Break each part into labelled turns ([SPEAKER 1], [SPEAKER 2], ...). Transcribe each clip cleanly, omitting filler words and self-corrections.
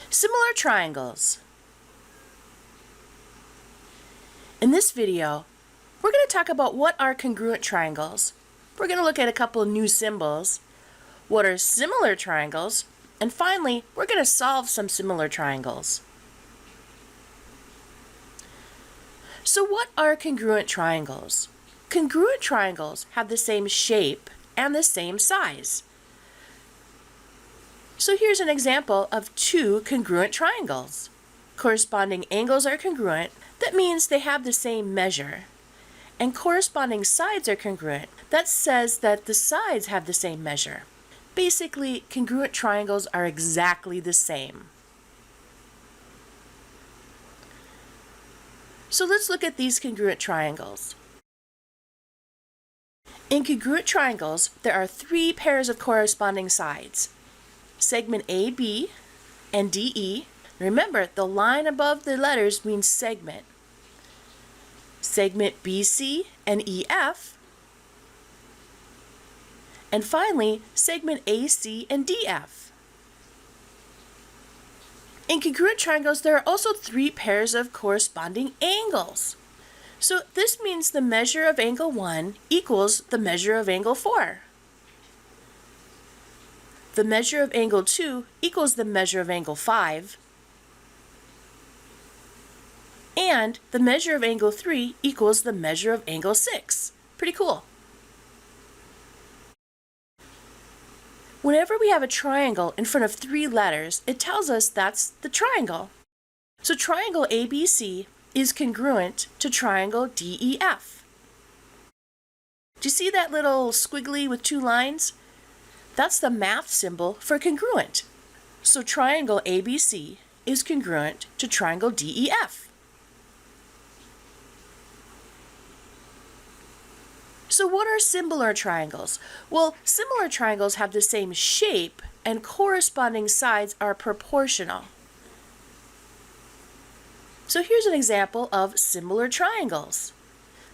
[SPEAKER 1] Similar triangles. In this video, we're going to talk about what are congruent triangles. We're going to look at a couple of new symbols, what are similar triangles, and finally, we're going to solve some similar triangles. So what are congruent triangles? Congruent triangles have the same shape and the same size. So here's an example of two congruent triangles. Corresponding angles are congruent. That means they have the same measure. And corresponding sides are congruent. That says that the sides have the same measure. Basically, congruent triangles are exactly the same. So let's look at these congruent triangles. In congruent triangles, there are three pairs of corresponding sides. Segment AB and DE. Remember, the line above the letters means segment. Segment BC and EF. And finally, segment AC and DF. In congruent triangles, there are also three pairs of corresponding angles. So this means the measure of angle 1 equals the measure of angle 4. The measure of angle 2 equals the measure of angle 5. And the measure of angle 3 equals the measure of angle 6. Pretty cool. Whenever we have a triangle in front of three letters, it tells us that's the triangle. So triangle ABC is congruent to triangle DEF. Do you see that little squiggly with two lines? That's the math symbol for congruent. So triangle ABC is congruent to triangle DEF. So what are similar triangles? Well, similar triangles have the same shape and corresponding sides are proportional. So here's an example of similar triangles.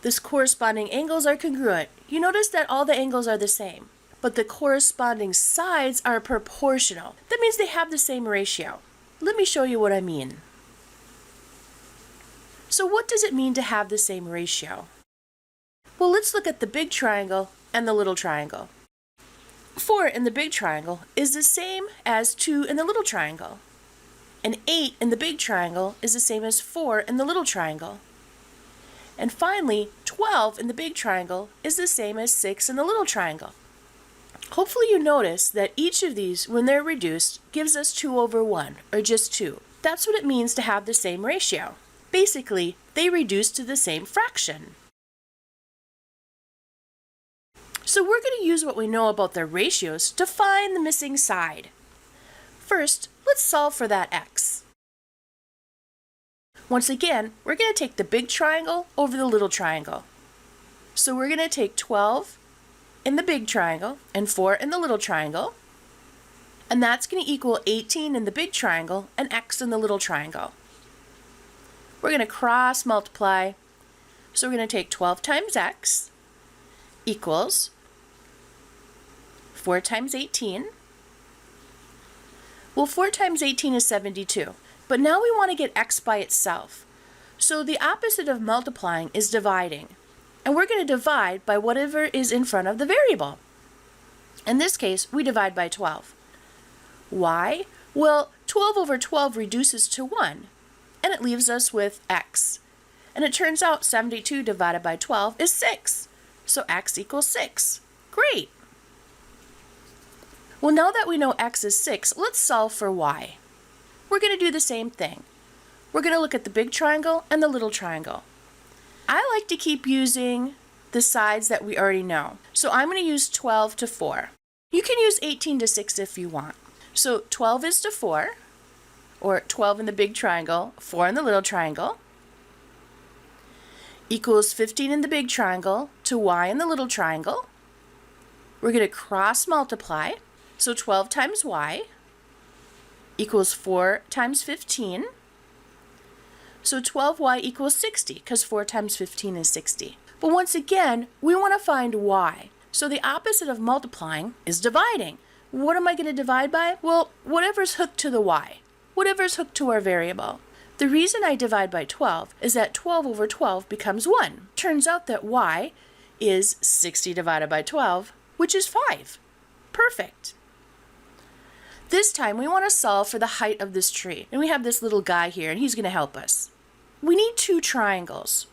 [SPEAKER 1] The corresponding angles are congruent. You notice that all the angles are the same, but the corresponding sides are proportional. That means they have the same ratio. Let me show you what I mean. So what does it mean to have the same ratio? Well, let's look at the big triangle and the little triangle. 4 in the big triangle is the same as 2 in the little triangle. And 8 in the big triangle is the same as 4 in the little triangle. And finally, 12 in the big triangle is the same as 6 in the little triangle. Hopefully you notice that each of these, when they're reduced, gives us 2 over 1, or just 2. That's what it means to have the same ratio. Basically, they reduce to the same fraction. So we're going to use what we know about their ratios to find the missing side. First, let's solve for that x. Once again, we're going to take the big triangle over the little triangle. So we're going to take 12 in the big triangle and 4 in the little triangle. And that's going to equal 18 in the big triangle and x in the little triangle. We're going to cross multiply. So we're going to take 12 times x equals 4 times 18. Well, 4 times 18 is 72. But now we want to get x by itself. So the opposite of multiplying is dividing. And we're going to divide by whatever is in front of the variable. In this case, we divide by 12. Why? Well, 12 over 12 reduces to 1. And it leaves us with x. And it turns out 72 divided by 12 is 6. So x equals 6. Great! Well, now that we know x is 6, let's solve for y. We're going to do the same thing. We're going to look at the big triangle and the little triangle. I like to keep using the sides that we already know. So I'm going to use 12 to 4. You can use 18 to 6 if you want. So 12 is to 4, or 12 in the big triangle, 4 in the little triangle, equals 15 in the big triangle to y in the little triangle. We're going to cross multiply. So 12 times y equals 4 times 15. So 12y equals 60, because 4 times 15 is 60. But once again, we want to find y. So the opposite of multiplying is dividing. What am I going to divide by? Well, whatever's hooked to the y. whatever's hooked to our variable. The reason I divide by 12 is that 12 over 12 becomes 1. Turns out that y is 60 divided by 12, which is 5. Perfect. This time we want to solve for the height of this tree. And we have this little guy here, and he's going to help us. We need two triangles.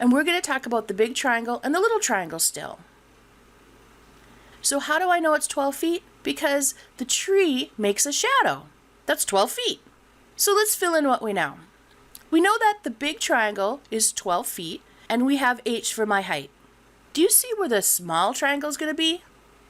[SPEAKER 1] And we're going to talk about the big triangle and the little triangle still. So how do I know it's 12 feet? Because the tree makes a shadow. That's 12 feet. So let's fill in what we know. We know that the big triangle is 12 feet, and we have h for my height. Do you see where the small triangle is going to be?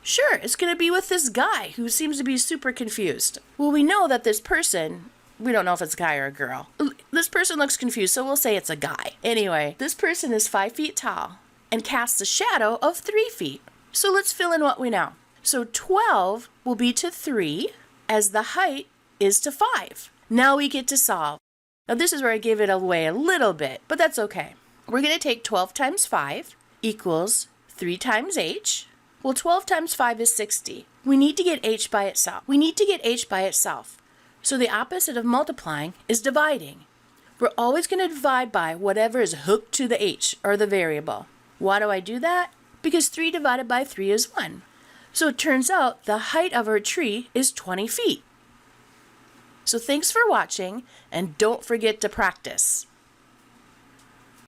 [SPEAKER 1] Sure, it's going to be with this guy who seems to be super confused. Well, we know that this person, we don't know if it's a guy or a girl. This person looks confused, so we'll say it's a guy. Anyway, this person is 5 feet tall and casts a shadow of 3 feet. So let's fill in what we know. So 12 will be to 3 as the height is to 5. Now we get to solve. Now this is where I give it away a little bit, but that's okay. We're going to take 12 times 5 equals 3 times h. Well, 12 times 5 is 60. We need to get h by itself. So the opposite of multiplying is dividing. We're always going to divide by whatever is hooked to the h, or the variable. Why do I do that? Because 3 divided by 3 is 1. So it turns out the height of our tree is 20 feet. So thanks for watching, and don't forget to practice.